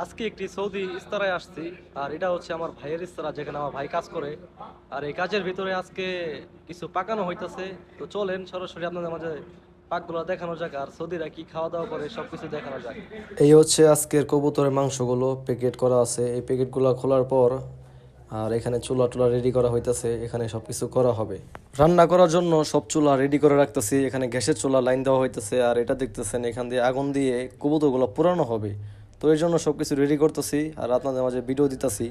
আজকে একটি সৌদি ইস্তারায় আসছি। আর এটা হচ্ছে আমার ভাইয়ের ইস্তারা, যেখানে আমার ভাই কাজ করে। আর এই কাজের ভিতরে আজকে কিছু পাকানো হইতাছে। তো চলেন সরাসরি আপনাদের মাঝে পাকগুলো দেখানো যাক, আর সৌদিরা কি খাওয়া দাওয়া করে সবকিছু দেখানো যাক। এই হচ্ছে আজকের কবুতরের মাংসগুলো প্যাকেট করা আছে। এই প্যাকেটগুলো খোলার পর আর এখানে চুলা টুলা রেডি করা হইতাছে, এখানে সবকিছু করা হবে। রান্না করার জন্য সব চুলা রেডি করে রাখতেছি, এখানে গ্যাসের চুলা লাইন দেওয়া হইতেছে। আর এটা দেখতেছেন এখান দিয়ে আগুন দিয়ে কবুতরগুলো পোড়ানো হবে। তো এর জন্য সবকিছু রেডি করতেছি আর আপনাদের মাঝে ভিডিও দিতেছি।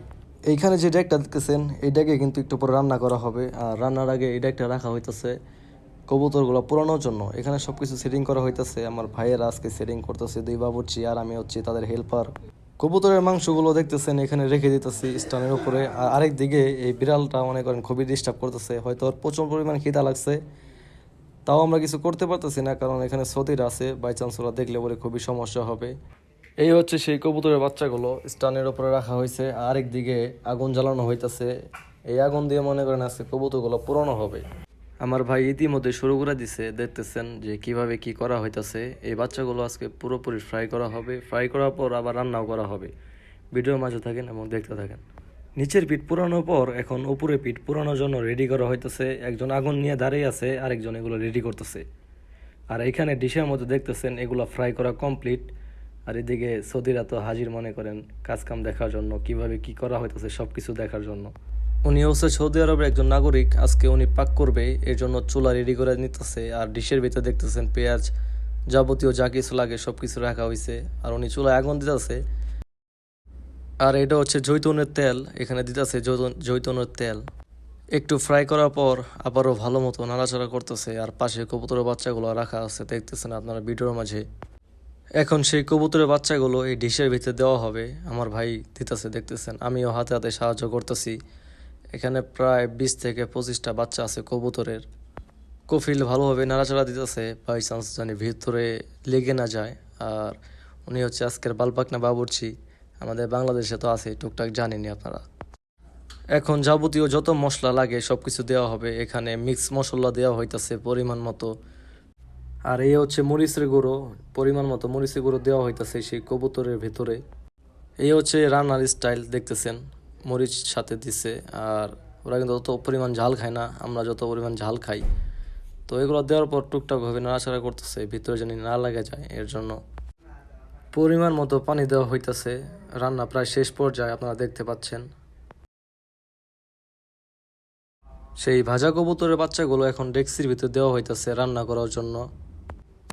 এইখানে যে ডেকটা দেখতেছেন এই ডেকে কিন্তু একটু পরে রান্না করা হবে। আর রান্নার আগে এই ডেকটা রাখা হইতেছে কবুতরগুলো পোড়ানোর জন্য। এখানে সবকিছু সেটিং করা হইতেছে, আমার ভাইয়েরা আজকে সেটিং করতেছে, দুই বাবুর্চি আর আমি হচ্ছি তাদের হেল্পার। কবুতরের মাংসগুলো দেখতেছেন এখানে রেখে দিতেছি স্ট্যান্ডের উপরে। আর আরেক দিকে এই বিড়ালটা মনে করেন খুবই ডিস্টার্ব করতেছে, হয়তো ওর প্রচুর পরিমাণ খিদা লাগছে। তাও আমরা কিছু করতে পারতেছি না, কারণ এখানে সতীরা আছে, বাই চান্স ওরা দেখলে পরে খুবই সমস্যা হবে। এই হচ্ছে সেই কবুতরের বাচ্চাগুলো স্ট্যান্ডের উপরে রাখা হয়েছে, আর আরেক দিকে আগুন জ্বালানো হইতাছে। এই আগুন দিয়ে মনে করেন আজকে কবুতরগুলো পুরানো হবে। আমার ভাই ইতিমধ্যে শুরু করে দিছে, দেখতেছেন যে কিভাবে কি করা হইতাছে। এই বাচ্চাগুলো আজকে পুরোপুরি ফ্রাই করা হবে, ফ্রাই করার পর আবার রান্নাও করা হবে। ভিডিওর মাঝে থাকেন এবং দেখতে থাকেন। নিচের পিঠ পুরানোর পর এখন উপরে পিঠ পুরানোর জন্য রেডি করা হইতেছে। একজন আগুন নিয়ে দাঁড়িয়ে আছে, আরেকজন এগুলো রেডি করতেছে। আর এখানে ডিশের মধ্যে দেখতেছেন এগুলো ফ্রাই করা কমপ্লিট। আর এদিকে সৌদিরা তো হাজির মনে করেন কাজ কাম দেখার জন্য, কিভাবে কি করা হইতেছে সব কিছু দেখার জন্য। উনি হচ্ছে সৌদি আরবের একজন নাগরিক, আজকে উনি পাক করবে এর জন্য চুলা রেডি করে নিতেছে। আর ডিশের ভিতরে দেখতেছেন পেঁয়াজ যাবতীয় যা কিছু লাগে সব কিছু রাখা হয়েছে। আর উনি চুলায় আগুন দিতেছে। আর এটা হচ্ছে জৈতুনের তেল, এখানে দিতেছে জৈতুনের তেল। একটু ফ্রাই করার পর আবারও ভালো মতো নাড়াচাড়া করতেছে। আর পাশে কবুতরের বাচ্চাগুলো রাখা আছে, দেখতেছেন আপনারা ভিডিওর মাঝে। এখন সেই কবুতরের বাচ্চাগুলো এই ডিশের ভিতরে দেওয়া হবে। আমার ভাই দিতেছে, দেখতেছেন আমিও হাতে হাতে সাহায্য করতেছি। এখানে প্রায় 20 থেকে 25টা বাচ্চা আছে কবুতরের। কফিল ভালোভাবে নাড়াচাড়া দিতেছে, বাই চান্স জানি ভিতরে লেগে না যায়। আর উনি হচ্ছে আজকের বালপাকনা বাবুর্চি, আমাদের বাংলাদেশে তো আছে টুকটাক, জানেনই আপনারা। এখন যাবতীয় যত মশলা লাগে সব কিছু দেওয়া হবে, এখানে মিক্স মশলা দেওয়া হইতাছে পরিমাণ মতো। আর এই হচ্ছে মরিচের গুঁড়ো, পরিমাণ মতো মরিচের গুঁড়ো দেওয়া হইতাছে সেই কবুতরের ভেতরে। এই হচ্ছে রান্নার স্টাইল, দেখতেছেন মরিচ সাথে দিছে। আর ওরা কিন্তু তত পরিমাণ ঝাল খায় না, আমরা যত পরিমাণ ঝাল খাই। তো এগুলো দেওয়ার পর টুকটাকভাবে নাড়াচাড়া করতেছে, ভিতরে যেন না লাগে যায় এর জন্য। পরিমাণ মতো পানি দেওয়া হইতাছে। রান্না প্রায় শেষ পর্যায়ে, আপনারা দেখতে পাচ্ছেন। সেই ভাজা কবুতরের বাচ্চাগুলো এখন ডেক্সির ভিতরে দেওয়া হইতাছে রান্না করার জন্য।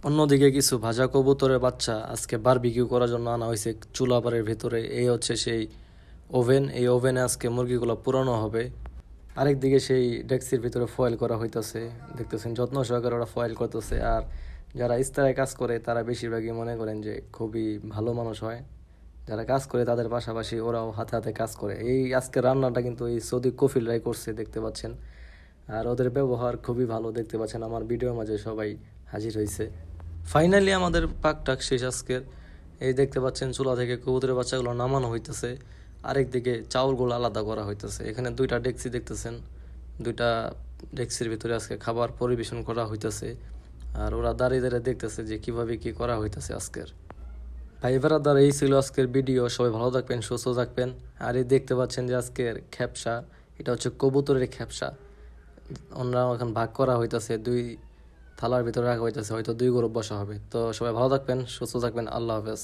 অন্যদিকে কিছু ভাজা কবুতরের বাচ্চা আজকে বারবিকিউ করার জন্য আনা হয়েছে চুলাপাড়ের ভিতরে। এই হচ্ছে সেই ওভেন, এই ওভেনে আজকে মুরগিগুলো পুরানো হবে। আরেকদিকে সেই ডেক্সির ভিতরে ফয়েল করা হইতাছে, দেখতেছেন যত্ন সহকারে ওরা ফয়েল করতেছে। আর যারা ইস্তারায় কাজ করে তারা বেশিরভাগই মনে করেন যে খুবই ভালো মানুষ হয়। যারা কাজ করে তাদের পাশাপাশি ওরাও হাতে হাতে কাজ করে। এই আজকে রান্নাটা কিন্তু এই সৌদি কফিলরাই করছে, দেখতে পাচ্ছেন। আর ওদের ব্যবহার খুবই ভালো, দেখতে পাচ্ছেন আমার ভিডিওর মাঝে সবাই হাজির হয়েছে। ফাইনালি আমাদের পাক টাক শেষ আজকের। এই দেখতে পাচ্ছেন চুলা থেকে কবুতরের বাচ্চাগুলো নামানো হইতেছে, আরেকদিকে চাউলগুলো আলাদা করা হইতেছে। এখানে দুইটা ডেকচি দেখতেছেন, দুইটা ডেকচির ভিতরে আজকে খাবার পরিবেশন করা হইতেছে। আর ওরা দাঁড়িয়ে দাঁড়িয়ে দেখতেছে যে কিভাবে কি করা হইতেছে আজকের। ভাই ব্রাদার, এই ছিল আজকের ভিডিও। সবাই ভালো থাকবেন, সুস্থ থাকবেন। আর এই দেখতে পাচ্ছেন যে আজকের খ্যাপসা, এটা হচ্ছে কবুতরের খ্যাপসা। অন্যরা এখন ভাগ করা হইতেছে, দুই থালার ভিতরে রাখা হইতেছে, হয়তো 2 গ্রুপ বসা হবে। তো সবাই ভালো থাকবেন, সুস্থ থাকবেন, আল্লাহ হাফেজ।